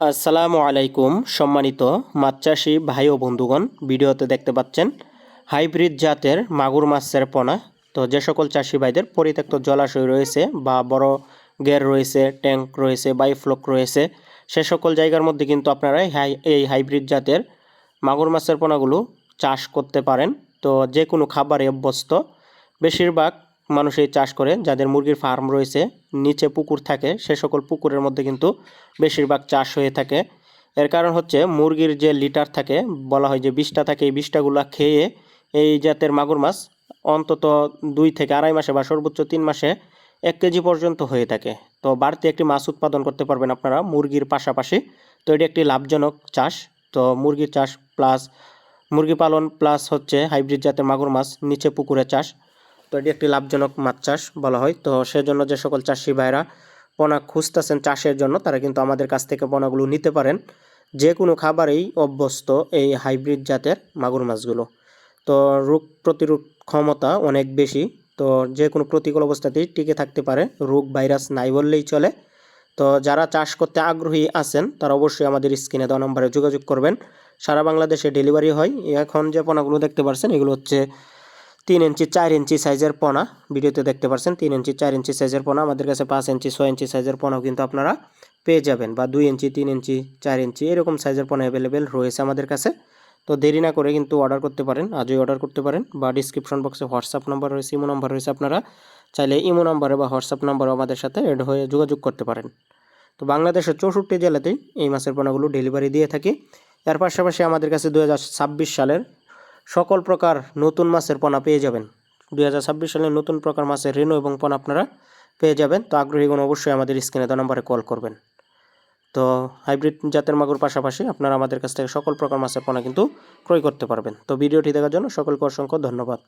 আসসালামু আলাইকুম সম্মানিত মাছ চাষি ভাই ও বন্ধুগণ, ভিডিওতে দেখতে পাচ্ছেন হাইব্রিড জাতের মাগুর মাছের পোনা। তো যে সকল চাষি ভাইদের পরিত্যক্ত জলাশয় রয়েছে বা বড় গের রয়েছে, ট্যাঙ্ক রয়েছে, বাইফ্লক রয়েছে, সে সকল জায়গার মধ্যে কিন্তু আপনারা এই হাইব্রিড জাতের মাগুর মাছের পোনাগুলো চাষ করতে পারেন। তো যে কোনো খাবারে অভ্যস্ত, বেশিরভাগ মানুষই চাষ করে। যাদের মুরগির ফার্ম রয়েছে, নিচে পুকুর থাকে, সে সকল পুকুরের মধ্যে কিন্তু বেশিরভাগ চাষ হয়ে থাকে। এর কারণ হচ্ছে মুরগির যে লিটার থাকে, বলা হয় যে 20টা থাকে, এই 20টাগুলো খেয়ে এই জাতের মাগুর মাছ অন্তত 2 থেকে আড়াই মাসে বা সর্বোচ্চ 3 মাসে 1 কেজি পর্যন্ত হয়ে থাকে। তো বাড়তি একটি মাছ উৎপাদন করতে পারবেন আপনারা মুরগির পাশাপাশি। তো এটি একটি লাভজনক চাষ। তো মুরগির চাষ প্লাস মুরগি পালন প্লাস হচ্ছে হাইব্রিড জাতের মাগুর মাছ নিচে পুকুরে চাষ। তো এটি একটি লাভজনক মাছ চাষ বলা হয়। তো সেজন্য যে সকল চাষি ভাইরা পোনা খুঁজতেছেন চাষের জন্য, তারা কিন্তু আমাদের কাছ থেকে পোনাগুলো নিতে পারেন। যে কোনো খাবারেই অভ্যস্ত এই হাইব্রিড জাতের মাগুর মাছগুলো। তো রোগ প্রতিরোধ ক্ষমতা অনেক বেশি। তো যে কোনো প্রতিকূল অবস্থাতেই টিকে থাকতে পারে, রোগ ভাইরাস নাই বললেই চলে। তো যারা চাষ করতে আগ্রহী আছেন তারা অবশ্যই আমাদের স্ক্রিনে দেওয়া নম্বরে যোগাযোগ করবেন। সারা বাংলাদেশে ডেলিভারি হয়। এখন যে পোনাগুলো দেখতে পাচ্ছেন এগুলো হচ্ছে 3 ইঞ্চি 4 ইঞ্চি সাইজের পোনা। ভিডিওতে দেখতে পাচ্ছেন 3 ইঞ্চি 4 ইঞ্চি সাইজের পোনা। আমাদের কাছে 5 ইঞ্চি 6 ইঞ্চি সাইজের পোনাও কিন্তু আপনারা পেয়ে যাবেন, বা 2 ইঞ্চি 3 ইঞ্চি 4 ইঞ্চি এরকম সাইজের পোনা অ্যাভেলেবেল রয়েছে আমাদের কাছে। তো দেরি না করে কিন্তু অর্ডার করতে পারেন, আজই অর্ডার করতে পারেন, বা ডিসক্রিপশন বক্সে হোয়াটসঅ্যাপ নাম্বার রয়েছে, ইমো নাম্বার রয়েছে, আপনারা চাইলে ইমো নাম্বারে বা হোয়াটসঅ্যাপ নাম্বারে আমাদের সাথে অ্যাড হয়ে যোগাযোগ করতে পারেন। তো বাংলাদেশের 64 জেলাতেই এই মাছের পোনাগুলো ডেলিভারি দিয়ে থাকি। এর পাশাপাশি আমাদের কাছে 2026 সালের সকল প্রকার নতুন মাছের পোনা পেয়ে যাবেন। 2026 সালের নতুন প্রকার মাছের রেনু এবং পোনা আপনারা পেয়ে যাবেন। তো আগ্রহীগণ অবশ্যই আমাদের স্ক্রিনে দেওয়া নম্বরে কল করবেন। তো হাইব্রিড জাতের মাগুর পাশাপাশি আপনারা আমাদের কাছ থেকে সকল প্রকার মাছের পোনা কিন্তু ক্রয় করতে পারবেন। তো ভিডিওটি দেখার জন্য সকলকে অসংখ্য ধন্যবাদ।